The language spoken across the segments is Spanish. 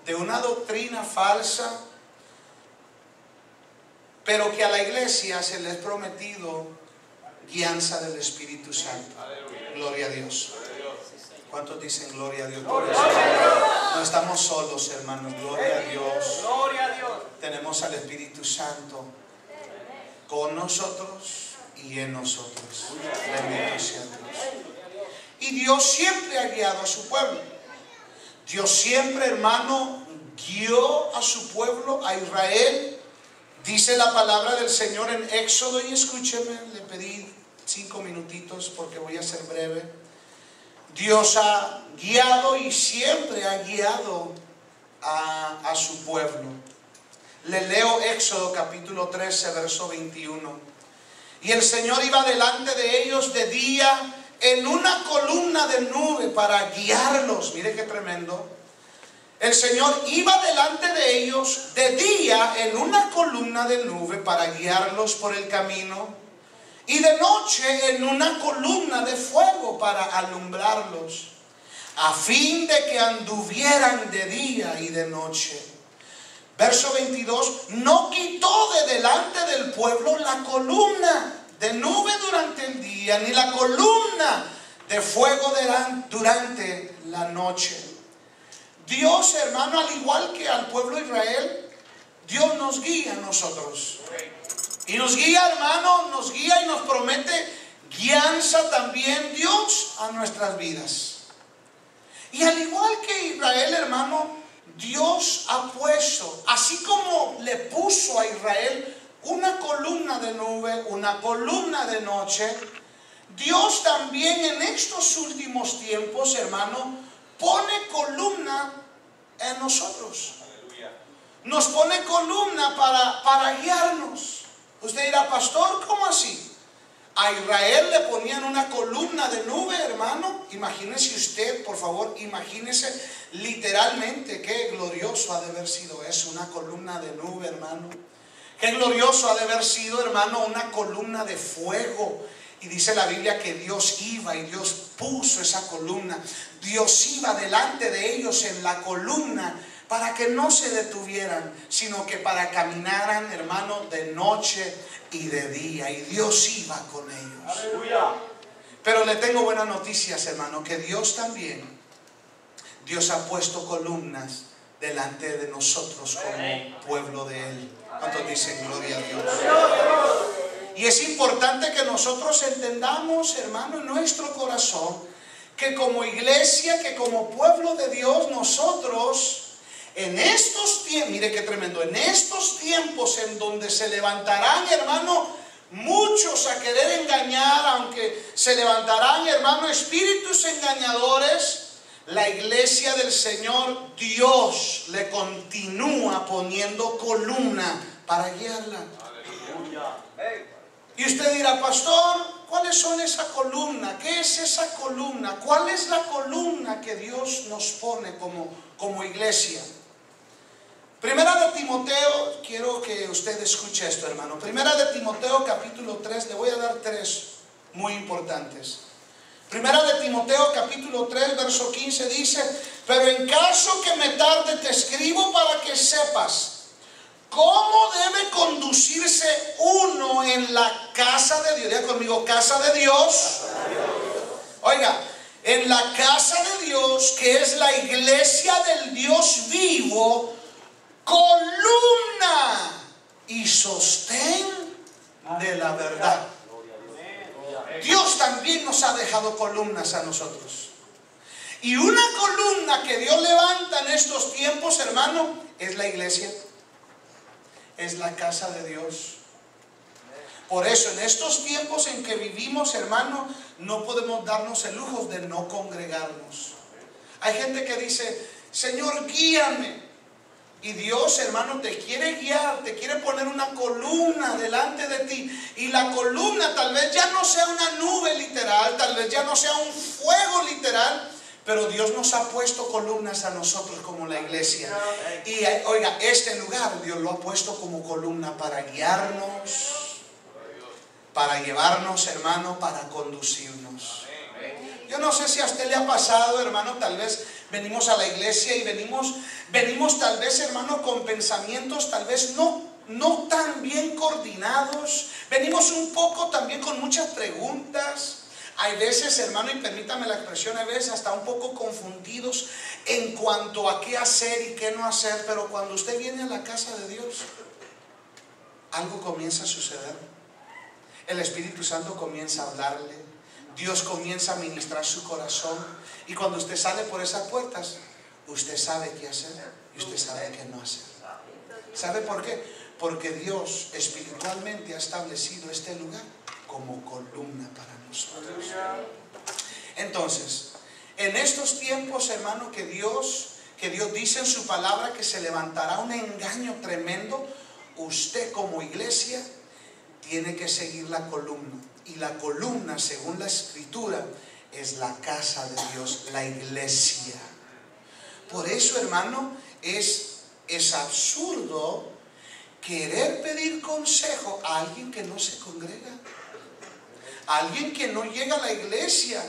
de una doctrina falsa, pero que a la iglesia se le ha prometido guianza del Espíritu Santo. Gloria a Dios. ¿Cuántos dicen gloria a Dios por eso? No estamos solos, hermanos. Gloria a Dios. Tenemos al Espíritu Santo con nosotros y en nosotros. Bendito sea Dios. Y Dios siempre ha guiado a su pueblo. Dios siempre, hermano, guió a su pueblo, a Israel. Dice la palabra del Señor en Éxodo, y escúcheme, le pedí 5 minutitos porque voy a ser breve. Dios ha guiado y siempre ha guiado a su pueblo. Le leo Éxodo capítulo 13, verso 21. Y el Señor iba delante de ellos de día en una columna de nube para guiarlos. Mire qué tremendo. El Señor iba delante de ellos de día en una columna de nube para guiarlos por el camino, y de noche en una columna de fuego para alumbrarlos, a fin de que anduvieran de día y de noche. Verso 22, no quitó de delante del pueblo la columna de nube durante el día, ni la columna de fuego durante la noche. Dios, hermano, al igual que al pueblo de Israel, Dios nos guía a nosotros. Y nos guía, hermano, nos guía y nos promete guianza también Dios a nuestras vidas. Y al igual que Israel, hermano, Dios ha puesto, así como le puso a Israel una columna de nube, una columna de noche, Dios también en estos últimos tiempos, hermano, pone columna en nosotros. Nos pone columna para guiarnos. Usted dirá, pastor, ¿cómo así? A Israel le ponían una columna de nube, hermano. Imagínese usted, por favor, imagínese literalmente qué glorioso ha de haber sido eso, una columna de nube, hermano. Qué glorioso ha de haber sido, hermano, una columna de fuego. Y dice la Biblia que Dios iba y Dios puso esa columna. Dios iba delante de ellos en la columna para que no se detuvieran, sino que para caminaran, hermano, de noche y de día. Y Dios iba con ellos. Aleluya. Pero le tengo buenas noticias, hermano, que Dios también, Dios ha puesto columnas delante de nosotros como pueblo de Él. ¿Cuántos dicen gloria a Dios? Y es importante que nosotros entendamos, hermano, en nuestro corazón, que como iglesia, que como pueblo de Dios, nosotros en estos tiempos, mire qué tremendo, en estos tiempos en donde se levantarán, hermano, muchos a querer engañar, aunque se levantarán, hermano, espíritus engañadores, la iglesia del Señor, Dios le continúa poniendo columna para guiarla. Aleluya. Y usted dirá, pastor, ¿cuáles son esa columna? ¿Qué es esa columna? ¿Cuál es la columna que Dios nos pone como iglesia? Primera de Timoteo, quiero que usted escuche esto, hermano. Primera de Timoteo capítulo 3, le voy a dar 3 muy importantes. Primera de Timoteo capítulo 3, verso 15 dice, pero en caso que me tarde te escribo para que sepas cómo debe conducirse uno en la casa de Dios. Diga conmigo, casa de Dios. Oiga, en la casa de Dios, que es la iglesia del Dios vivo, columna y sostén de la verdad. Dios también nos ha dejado columnas a nosotros. Y una columna que Dios levanta en estos tiempos, hermano, es la iglesia. Es la casa de Dios. Por eso en estos tiempos en que vivimos, hermano, no podemos darnos el lujo de no congregarnos. Hay gente que dice, Señor, guíame. Y Dios, hermano, te quiere guiar, te quiere poner una columna delante de ti. Y la columna tal vez ya no sea una nube literal, tal vez ya no sea un fuego literal, pero Dios nos ha puesto columnas a nosotros como la iglesia. Y oiga, este lugar Dios lo ha puesto como columna para guiarnos, para llevarnos, hermano, para conducirnos. Yo no sé si a usted le ha pasado, hermano, tal vez venimos a la iglesia y venimos tal vez, hermano, con pensamientos tal vez no tan bien coordinados. Venimos un poco también con muchas preguntas. Hay veces, hermano, y permítame la expresión, hay veces hasta un poco confundidos en cuanto a qué hacer y qué no hacer. Pero cuando usted viene a la casa de Dios, algo comienza a suceder. El Espíritu Santo comienza a hablarle. Dios comienza a ministrar su corazón. Y cuando usted sale por esas puertas, usted sabe qué hacer y usted sabe qué no hacer. ¿Sabe por qué? Porque Dios espiritualmente ha establecido este lugar como columna para nosotros. Entonces, en estos tiempos, hermano, que Dios dice en su palabra que se levantará un engaño tremendo, usted como iglesia tiene que seguir la columna. Y la columna, según la Escritura, es la casa de Dios, la iglesia. Por eso, hermano, es absurdo querer pedir consejo a alguien que no se congrega, a alguien que no llega a la iglesia.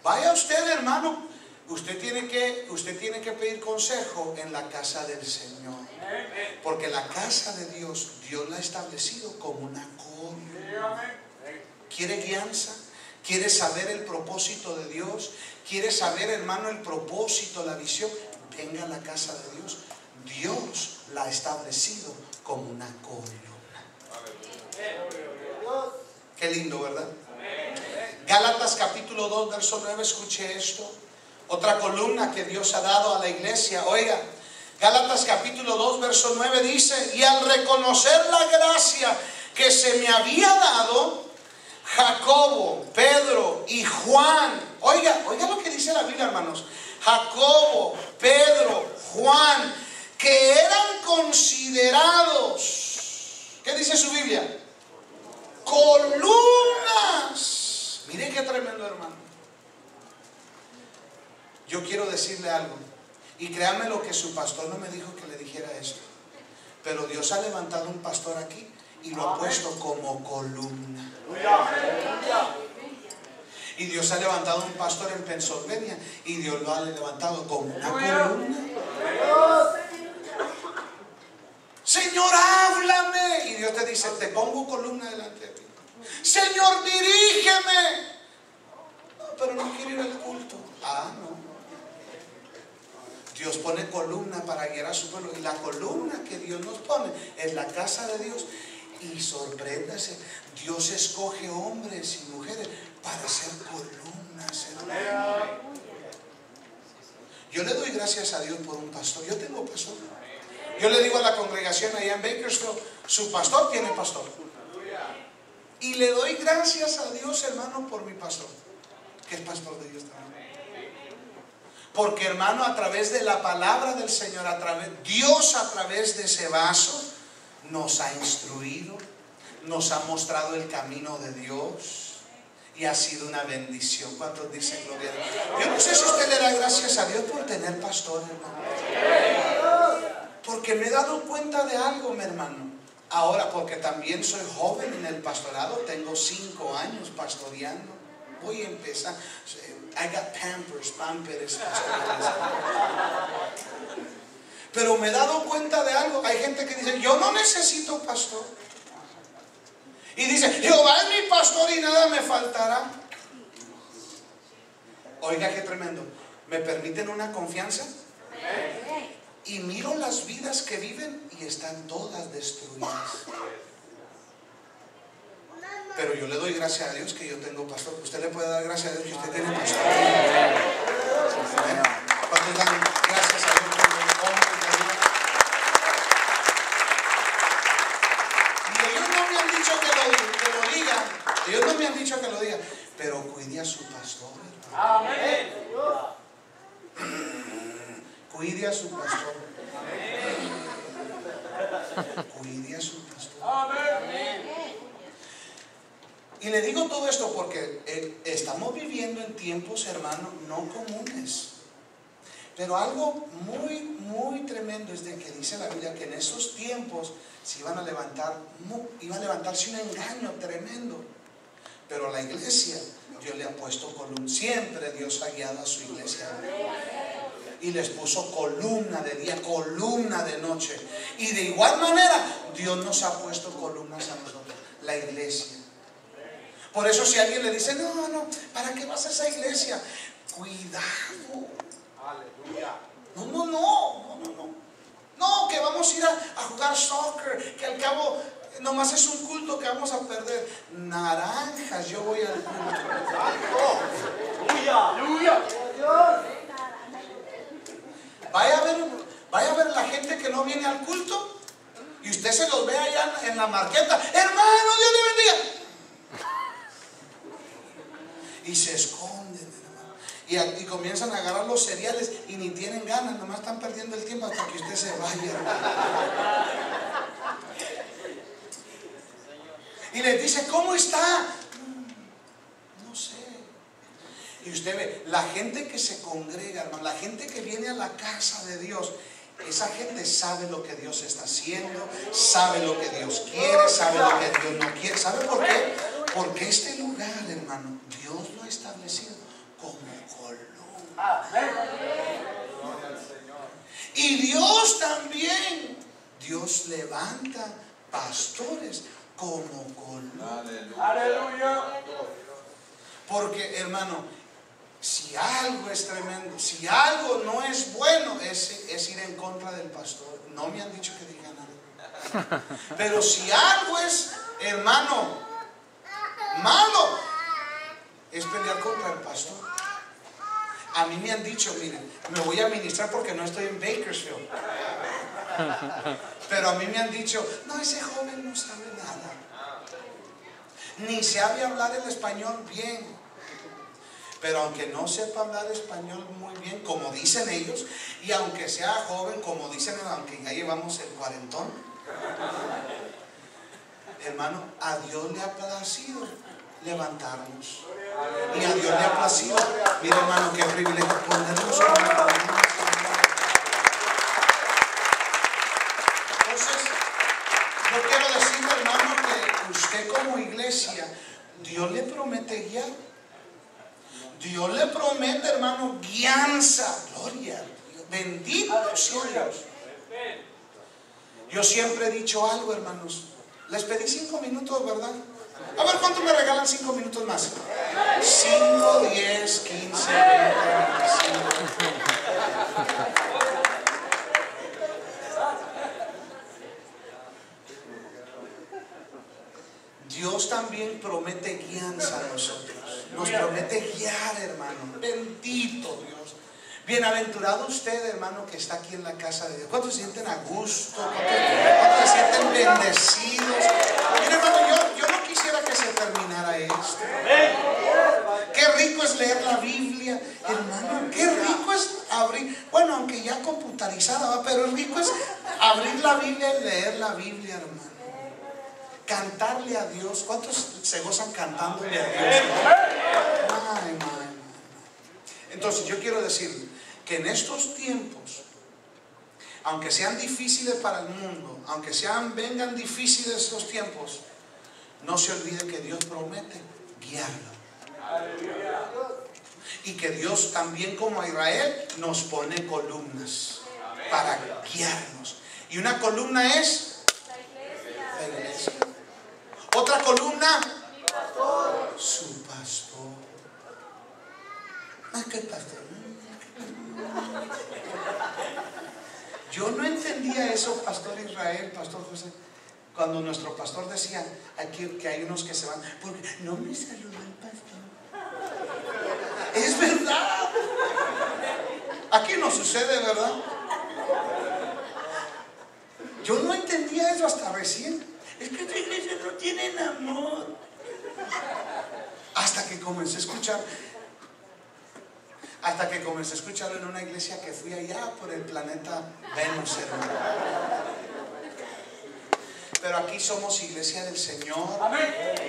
Vaya usted, hermano, usted tiene que pedir consejo en la casa del Señor, porque la casa de Dios la ha establecido como una columna. ¿Quiere guianza? ¿Quiere saber el propósito de Dios? ¿Quiere saber, hermano, el propósito, la visión? Venga a la casa de Dios. Dios la ha establecido como una columna. Qué lindo, ¿verdad? Gálatas capítulo 2, verso 9, escuche esto. Otra columna que Dios ha dado a la iglesia. Oiga, Gálatas capítulo 2, verso 9 dice: y al reconocer la gracia que se me había dado, Jacobo, Pedro y Juan. Oiga lo que dice la Biblia, hermanos. Jacobo, Pedro, Juan, que eran considerados, ¿qué dice su Biblia? Columnas. Mire qué tremendo, hermano. Yo quiero decirle algo, y créame lo que su pastor no me dijo que le dijera esto, pero Dios ha levantado un pastor aquí y lo ha puesto como columna. Y Dios ha levantado un pastor en Pennsylvania y Dios lo ha levantado como una columna. Señor, háblame. Y Dios te dice: te pongo columna delante de ti. Señor, dirígeme. No, pero no quiero ir al culto. No. Dios pone columna para guiar a su pueblo. Y la columna que Dios nos pone es la casa de Dios. Y sorpréndase, Dios escoge hombres y mujeres para ser columnas. Yo le doy gracias a Dios por un pastor. Yo tengo pastor. Yo le digo a la congregación allá en Bakersfield, su pastor tiene pastor. Y le doy gracias a Dios, hermano, por mi pastor, que es pastor de Dios también. Porque, hermano, a través de la palabra del Señor, Dios a través de ese vaso nos ha instruido, nos ha mostrado el camino de Dios y ha sido una bendición. ¿Cuántos dicen gloria a Dios? Yo no sé si usted le da gracias a Dios por tener pastor, hermano. Porque me he dado cuenta de algo, mi hermano. Ahora, porque también soy joven en el pastorado, tengo 5 años pastoreando. Voy a empezar. I got pampers pastorales. Pero me he dado cuenta de algo. Hay gente que dice: yo no necesito pastor. Y dice: Jehová es mi pastor y nada me faltará. Oiga qué tremendo. ¿Me permiten una confianza? Y miro las vidas que viven y están todas destruidas. Pero yo le doy gracias a Dios que yo tengo pastor. Usted le puede dar gracias a Dios que usted tiene pastor. ¿Cuántos dan gracias a Dios por los hombres de Dios? Y ellos no me han dicho que lo diga. Ellos no me han dicho que lo diga. Pero cuide a su pastor. Amén. Cuide a su pastor. Cuide a su pastor. Amén. Y le digo todo esto porque estamos viviendo en tiempos, hermano, no comunes. Pero algo muy, muy tremendo es de que dice la Biblia que en esos tiempos se iba a levantarse un engaño tremendo. Pero la iglesia, Dios le ha puesto columna. Siempre Dios ha guiado a su iglesia. Y les puso columna de día, columna de noche. Y de igual manera, Dios nos ha puesto columnas a nosotros, la iglesia. Por eso si alguien le dice, no, ¿para qué vas a esa iglesia? Cuidado. Aleluya. No, que vamos a ir a jugar soccer, que al cabo nomás es un culto que vamos a perder. Naranjas, yo voy al culto. Aleluya. Vaya a ver la gente que no viene al culto y usted se los ve allá en la marqueta. Hermano, Dios le bendiga. Y se esconden, hermano. Y comienzan a agarrar los cereales y ni tienen ganas, nomás están perdiendo el tiempo hasta que usted se vaya, hermano. Y les dice, ¿cómo está? No sé. Y usted ve, la gente que se congrega, hermano, la gente que viene a la casa de Dios, esa gente sabe lo que Dios está haciendo, sabe lo que Dios quiere, sabe lo que Dios no quiere. ¿Sabe por qué? Porque este lugar, hermano, Dios lo ha establecido como columna. Y Dios también, Dios levanta pastores como columna. Aleluya. Porque, hermano, si algo es tremendo, si algo no es bueno, es ir en contra del pastor. No me han dicho que diga nada. Pero si algo es, hermano, malo, es pelear contra el pastor. A mí me han dicho, miren, me voy a ministrar porque no estoy en Bakersfield. Pero a mí me han dicho, no, ese joven no sabe nada. Ni sabe hablar el español bien. Pero aunque no sepa hablar español muy bien, como dicen ellos, y aunque sea joven, como dicen, aunque ya llevamos el 40, hermano, a Dios le ha placido levantarnos. Y a Dios le ha placido, mira, hermano, qué privilegio ponernos en la columna. Entonces, yo quiero decirle, hermano, que usted como iglesia, Dios le promete guiar. Dios le promete, hermano, guianza. Gloria a Dios. Bendito sea Dios. Yo siempre he dicho algo, hermanos. Les pedí 5 minutos, ¿verdad? A ver, ¿cuánto me regalan 5 minutos más? 5, 10, 15, 20, 25. Dios también promete guianza a nosotros. Nos promete guiar, hermano. Bendito Dios. Bienaventurado usted, hermano, que está aquí en la casa de Dios. ¿Cuántos se sienten a gusto? ¿Cuántos se sienten bendecidos? Mire, hermano, yo no quisiera que se terminara esto. Qué rico es leer la Biblia, hermano. Qué rico es abrir, bueno, aunque ya computarizada, ¿va? Pero rico es abrir la Biblia y leer la Biblia, hermano. Cantarle a Dios. ¿Cuántos se gozan cantándole a Dios? Ay. Entonces yo quiero decir que en estos tiempos, aunque sean difíciles para el mundo, aunque vengan difíciles estos tiempos, no se olvide que Dios promete guiarlo. Y que Dios también, como a Israel, nos pone columnas para guiarnos. Y una columna es la iglesia. Otra columna, su pastor. ¿Qué pastor? Yo no entendía eso, pastor Israel, pastor José, cuando nuestro pastor decía aquí que hay unos que se van porque no me saludó el pastor. Es verdad. Aquí no sucede, ¿verdad? Yo no entendía eso hasta recién. Es que esta iglesia no tiene amor. Hasta que comencé a escucharlo en una iglesia que fui allá por el planeta Venus, hermano. Pero aquí somos iglesia del Señor.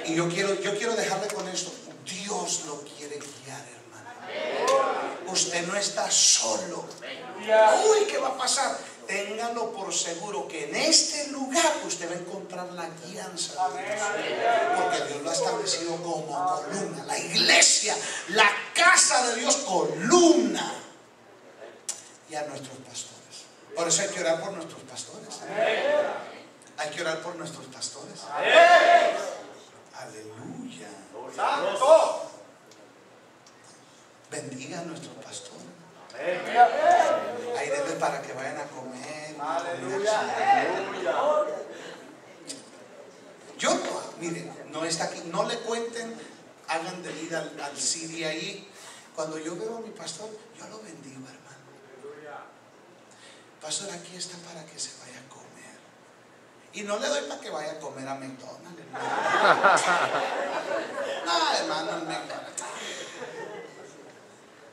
Y yo quiero dejarle con esto. Dios lo quiere guiar, hermano. Usted no está solo. Uy, ¿qué va a pasar? téngalo por seguro que en este lugar usted va a encontrar la guianza de Dios. Porque Dios lo ha establecido como columna. La iglesia, la casa de Dios, columna. Y a nuestros pastores. Por eso hay que orar por nuestros pastores. Hay que orar por nuestros pastores. Aleluya. Bendiga a nuestros pastores. Ahí denle para que vayan a comer. Yo, miren, no está aquí, no le cuenten, hagan de vida al CD ahí. Cuando yo veo a mi pastor, yo lo bendigo, hermano. Pastor, aquí está para que se vaya a comer. Y no le doy para que vaya a comer a McDonald's, hermano. No, hermano, el McDonald's.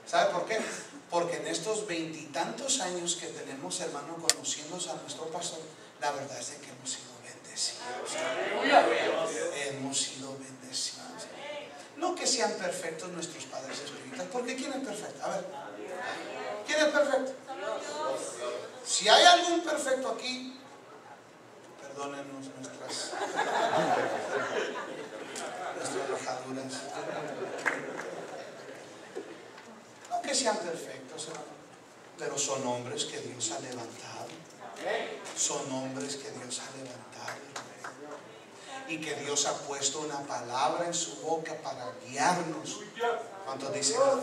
¿Sabe por qué? Porque en estos 20 y tantos años que tenemos, hermano, conociéndose a nuestro pastor, la verdad es de que hemos sido bendecidos. Hemos sido bendecidos. No que sean perfectos nuestros padres espirituales, porque ¿quién es perfecto? A ver, ¿quién es perfecto? Si hay algún perfecto aquí, perdónenos nuestras rajaduras. No que sean perfectos, hermano, pero son hombres que Dios ha levantado. Son hombres que Dios ha levantado, y que Dios ha puesto una palabra en su boca para guiarnos. ¿Cuántos dicen? No,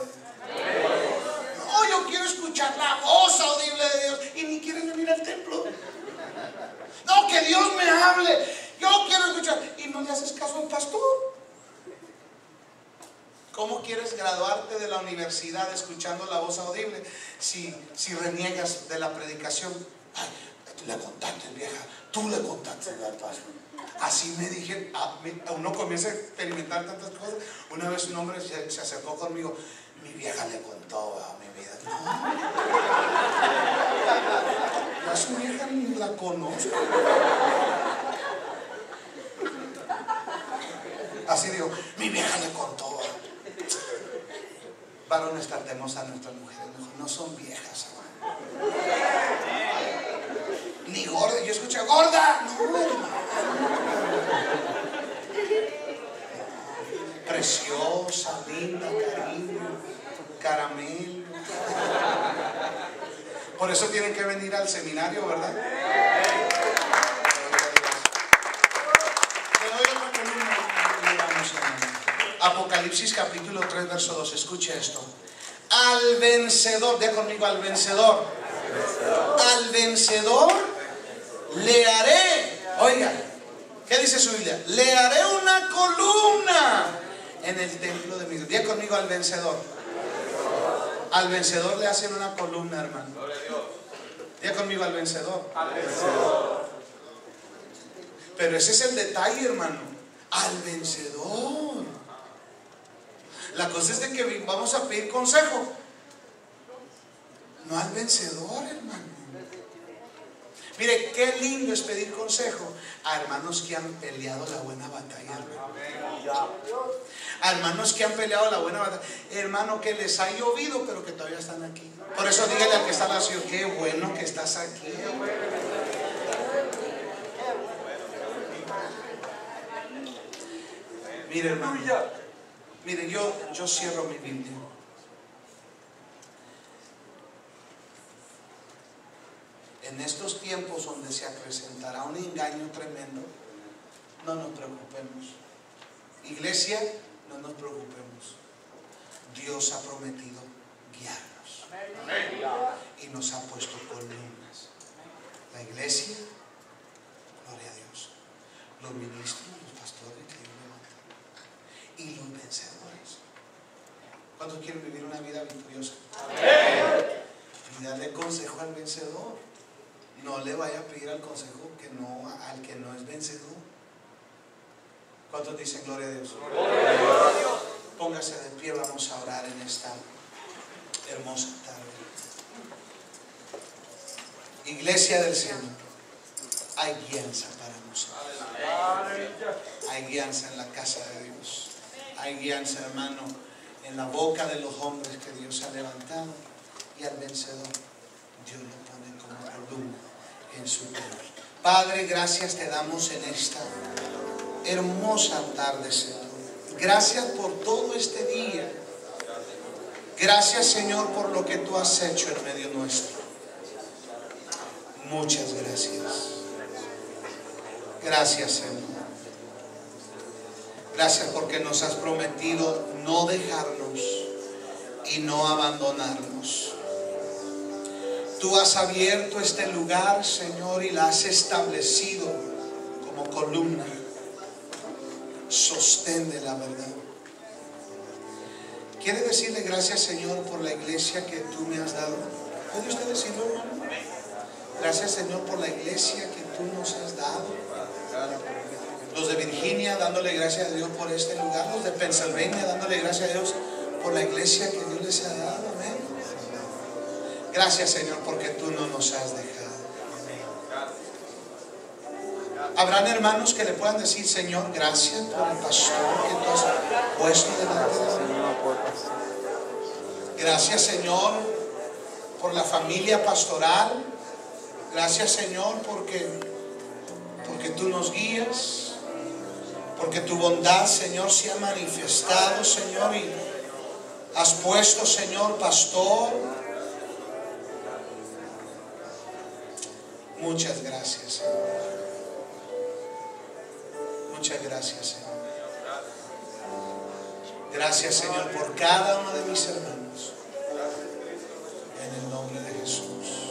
yo quiero escuchar la voz audible de Dios y ni quieren venir al templo. No, que Dios me hable, yo quiero escuchar, y no le haces caso al pastor. ¿Cómo quieres graduarte de la universidad escuchando la voz audible si reniegas de la predicación? Ay, tú le contaste, vieja, tú le contaste al pastor. Así me dije, uno comienza a experimentar tantas cosas. Una vez un hombre se acercó conmigo, mi vieja le contó a mi vida. No, ya su vieja ni la conozco. Así digo, mi vieja le contó. Varones, tratemos a nuestras mujeres mejor, no son viejas, hermano. Ni gorda, yo escuché gorda, no, hermano. Preciosa, linda, cariño, caramelo. Por eso tienen que venir al seminario, ¿verdad? Apocalipsis capítulo 3 verso 2, escuche esto. Al vencedor, diga conmigo, al vencedor. Al vencedor le haré, oiga, ¿qué dice su Biblia? Le haré una columna en el templo de mi Dios. Diga conmigo, al vencedor. Al vencedor le hacen una columna, hermano. Diga conmigo, al vencedor. Pero ese es el detalle, hermano. Al vencedor. La cosa es de que vamos a pedir consejo, no al vencedor, hermano. Mire, qué lindo es pedir consejo a hermanos que han peleado la buena batalla, hermano. A hermanos que han peleado la buena batalla, hermano, que les ha llovido pero que todavía están aquí. Por eso dígale al que está al lado, qué bueno que estás aquí. Mire, hermano, mire, yo cierro mi Biblia. En estos tiempos donde se acrecentará un engaño tremendo, no nos preocupemos. Iglesia, no nos preocupemos. Dios ha prometido guiarnos. Y nos ha puesto columnas. La iglesia, gloria a Dios. Los ministros, los pastores que Dios levanta. Y los vencedores. ¿Cuántos quieren vivir una vida victoriosa? Pídale consejo al vencedor. No le vaya a pedir al consejo al que no es vencedor. ¿Cuántos dicen gloria a Dios? Póngase de pie, vamos a orar en esta hermosa tarde. Iglesia del Señor, hay guianza para nosotros. Hay guianza en la casa de Dios. Hay guianza, hermano, en la boca de los hombres que Dios ha levantado. Y al vencedor, Dios lo pone como columna en su templo. Padre, gracias te damos en esta hermosa tarde, Señor. Gracias por todo este día. Gracias, Señor, por lo que tú has hecho en medio nuestro. Muchas gracias. Gracias, Señor. Gracias porque nos has prometido no dejarnos y no abandonarnos. Tú has abierto este lugar, Señor, y la has establecido como columna, sostén de la verdad. ¿Quiere decirle gracias, Señor, por la iglesia que tú me has dado? ¿Puede usted decirlo, hermano? Gracias, Señor, por la iglesia que tú nos has dado. Los de Virginia dándole gracias a Dios por este lugar. Los de Pennsylvania dándole gracias a Dios por la iglesia que Dios les ha dado. Amén. Gracias, Señor, porque tú no nos has dejado. Habrán hermanos que le puedan decir: Señor, gracias por el pastor que tú has puesto delante de mí. Gracias, Señor, por la familia pastoral. Gracias, Señor, porque tú nos guías. Porque tu bondad, Señor, se ha manifestado, Señor, y has puesto, Señor, pastor. Muchas gracias, Señor. Muchas gracias, Señor. Gracias, Señor, por cada uno de mis hermanos. En el nombre de Jesús.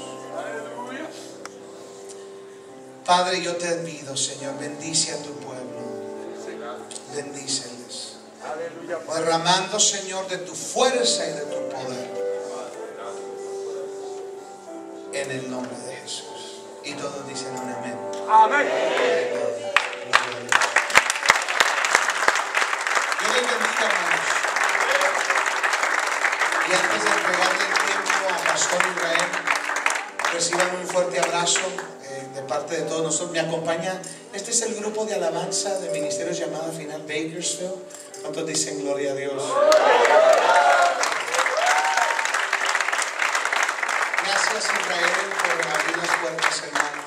Padre, yo te pido, Señor, bendice a tu pueblo. Bendíceles. Derramando, Señor, de tu fuerza y de tu poder. En el nombre de Jesús. Y todos dicen un amén. Amén. Dios les bendiga, hermanos. Y antes de entregarle el tiempo a Pastor Israel, reciban un fuerte abrazo de parte de todos nosotros. Me acompaña, este es el grupo de alabanza de Ministerios Llamada Final Bakersfield. ¿Cuántos dicen gloria a Dios? Gracias, Israel, por abrir las puertas, hermano.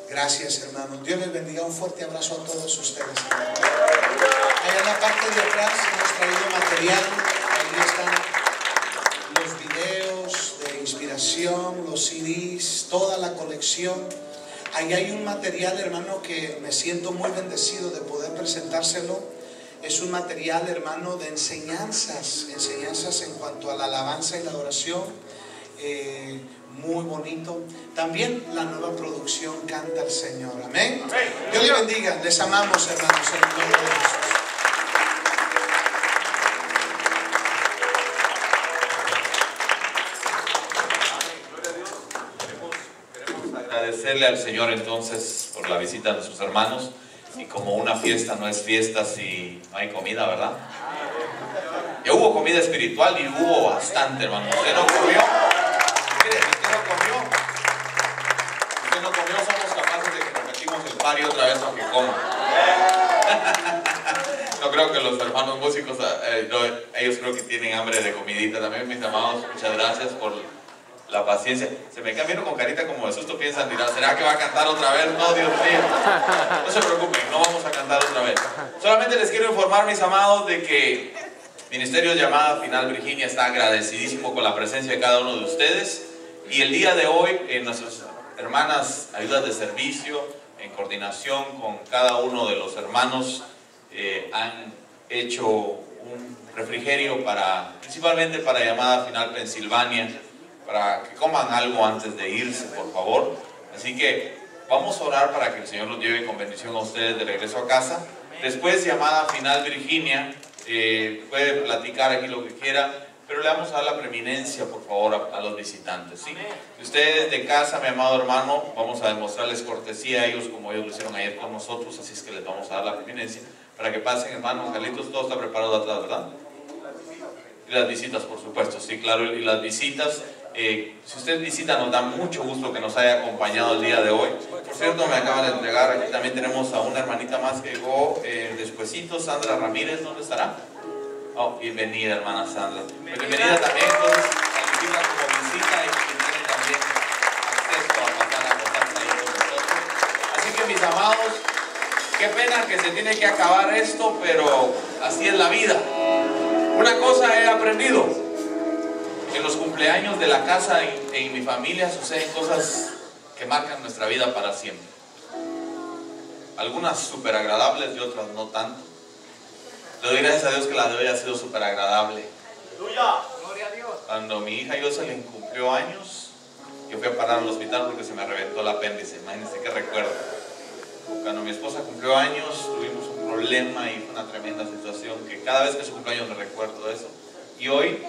Gracias, hermano. Dios les bendiga. Un fuerte abrazo a todos ustedes, hermano. Allá en la parte de atrás hemos traído material. Ahí están los videos de inspiración, los CDs, toda la colección. Ahí hay un material, hermano, que me siento muy bendecido de poder presentárselo. Es un material, hermano, de enseñanzas en cuanto a la alabanza y la oración. Muy bonito. También la nueva producción Canta al Señor. Amén. Dios les bendiga. Les amamos, hermanos, en el nombre de Jesús. Agradecerle al Señor entonces por la visita de nuestros hermanos, y como una fiesta no es fiesta si no hay comida, ¿verdad? Ya hubo comida espiritual y hubo bastante, hermano. ¿Usted no comió? Mire, ¿usted no comió? ¿Usted no comió? Somos capaces de que repetimos el party otra vez aunque coma. No creo que los hermanos músicos, ellos creo que tienen hambre de comidita también, mis amados. Muchas gracias por la paciencia. Se me cambiaron con carita como de susto, piensan, dirán, ¿será que va a cantar otra vez? No, Dios mío. No se preocupen, no vamos a cantar otra vez. Solamente les quiero informar, mis amados, de que Ministerio Llamada Final Virginia está agradecidísimo con la presencia de cada uno de ustedes. Y el día de hoy, nuestras hermanas ayudas de servicio, en coordinación con cada uno de los hermanos, han hecho un refrigerio principalmente para Llamada Final Pensilvania, para que coman algo antes de irse, por favor. Así que vamos a orar para que el Señor los lleve con bendición a ustedes de regreso a casa. Después, Llamada Final Virginia, puede platicar aquí lo que quiera, pero le vamos a dar la preeminencia, por favor, a los visitantes, ¿sí? Ustedes de casa, mi amado hermano, vamos a demostrarles cortesía a ellos como ellos lo hicieron ayer con nosotros, así es que les vamos a dar la preeminencia para que pasen, hermano. Carlitos, todo está preparado atrás, ¿verdad? Y las visitas, por supuesto, sí, claro, y las visitas. Si usted visita, nos da mucho gusto que nos haya acompañado el día de hoy. Por cierto, me acaban de entregar, aquí también tenemos a una hermanita más que llegó despuesito, Sandra Ramírez. ¿Dónde estará? Oh, bienvenida, hermana Sandra. Bienvenida también, entonces califica como visita y que tiene también acceso a pasar a qué pena que se tiene que acabar esto, pero así es la vida. Una cosa he aprendido: en los cumpleaños de la casa en mi familia suceden cosas que marcan nuestra vida para siempre. Algunas súper agradables y otras no tanto. Le doy gracias a Dios que la de hoy ha sido súper agradable. Gloria a Dios. Cuando mi hija Jocelyn cumplió años, yo fui a parar al hospital porque se me reventó el apéndice. Imagínense qué recuerdo. Cuando mi esposa cumplió años, tuvimos un problema y fue una tremenda situación que cada vez que su cumpleaños me recuerdo de eso. Y hoy,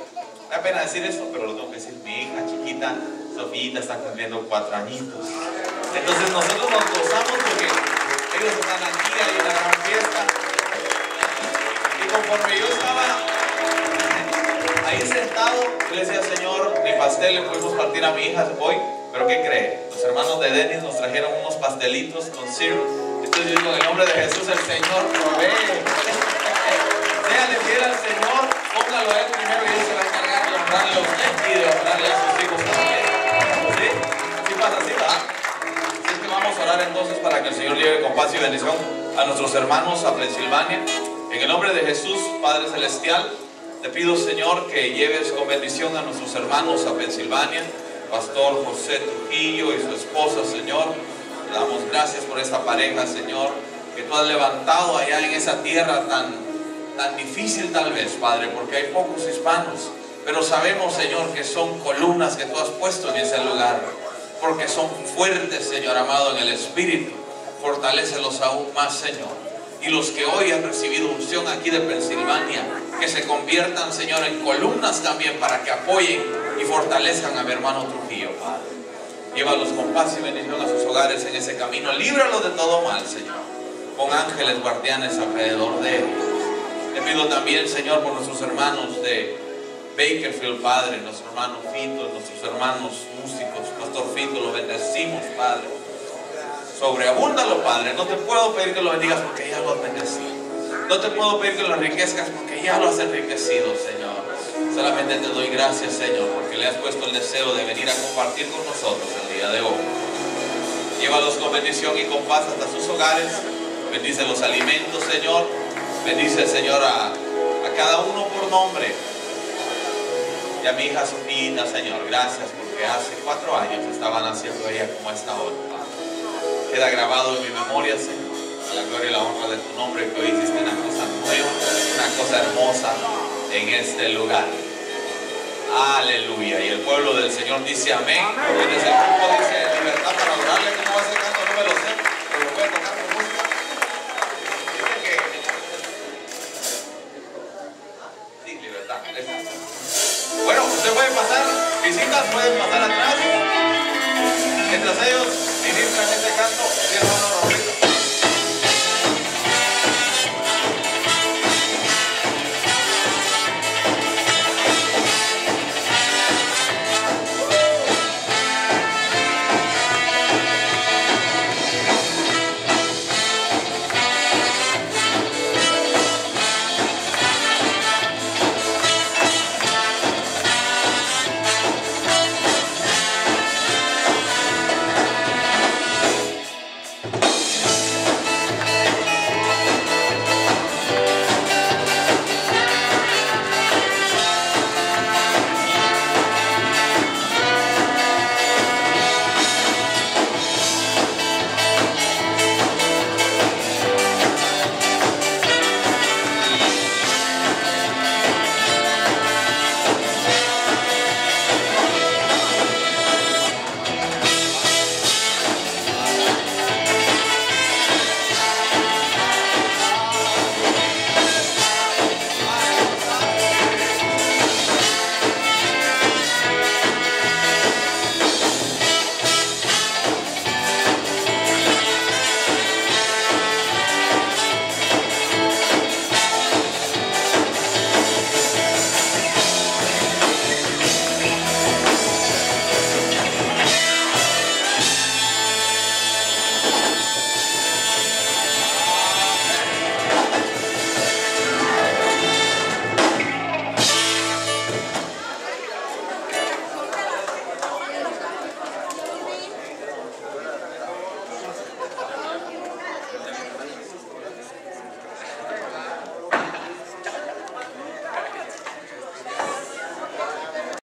me da pena decir esto, pero lo tengo que decir, mi hija chiquita, Sofita, está cumpliendo 4 añitos. Entonces nosotros nos gozamos porque ellos están aquí, hay una gran fiesta. Y conforme yo estaba ahí sentado, yo le decía, Señor, ni pastel le pudimos partir a mi hija hoy, pero ¿qué cree? Los hermanos de Denis nos trajeron unos pastelitos con syrup. Entonces yo digo, en el nombre de Jesús, el Señor provee. Déjale fiel al Señor, póngalo a Él primero y Él se va a encargar de honrarle a usted y de honrarle a sus hijos también. ¿Sí? Así pasa, así va. Así es que vamos a orar entonces para que el Señor lleve con paz y bendición a nuestros hermanos a Pensilvania. En el nombre de Jesús, Padre Celestial, te pido, Señor, que lleves con bendición a nuestros hermanos a Pensilvania. Pastor José Trujillo y su esposa, Señor, te damos gracias por esta pareja, Señor, que tú has levantado allá en esa tierra tan difícil tal vez, Padre, porque hay pocos hispanos, pero sabemos, Señor, que son columnas que tú has puesto en ese lugar, porque son fuertes, Señor amado, en el Espíritu. Fortalécelos aún más, Señor. Y los que hoy han recibido unción aquí de Pensilvania, que se conviertan, Señor, en columnas también para que apoyen y fortalezcan a mi hermano Trujillo, Padre. Llévalos con paz y bendición a sus hogares en ese camino. Líbralos de todo mal, Señor. Pon ángeles guardianes alrededor de ellos. Te pido también, Señor, por nuestros hermanos de Bakersfield, Padre, nuestro hermano Fito, nuestros hermanos músicos. Pastor Fito, lo bendecimos, Padre. Sobreabúndalo, Padre. No te puedo pedir que lo bendigas porque ya lo has bendecido. No te puedo pedir que lo enriquezcas porque ya lo has enriquecido, Señor. Solamente te doy gracias, Señor, porque le has puesto el deseo de venir a compartir con nosotros el día de hoy. Llévalos con bendición y con paz hasta sus hogares. Bendice los alimentos, Señor. Bendice, Señor, a cada uno por nombre. Y a mi hija Sofita, Señor, gracias porque hace 4 años estaban haciendo ella como esta hora. Queda grabado en mi memoria, Señor, a la gloria y la honra de tu nombre, que hoy hiciste una cosa nueva, una cosa hermosa en este lugar. Aleluya. Y el pueblo del Señor dice amén. Y desde el grupo dice libertad para adorarle. ¿Cómo va ese canto? No me lo sé, pero lo voy a tocar con música. Dice que sí, libertad. Bueno, usted puede pasar, visitas pueden pasar atrás.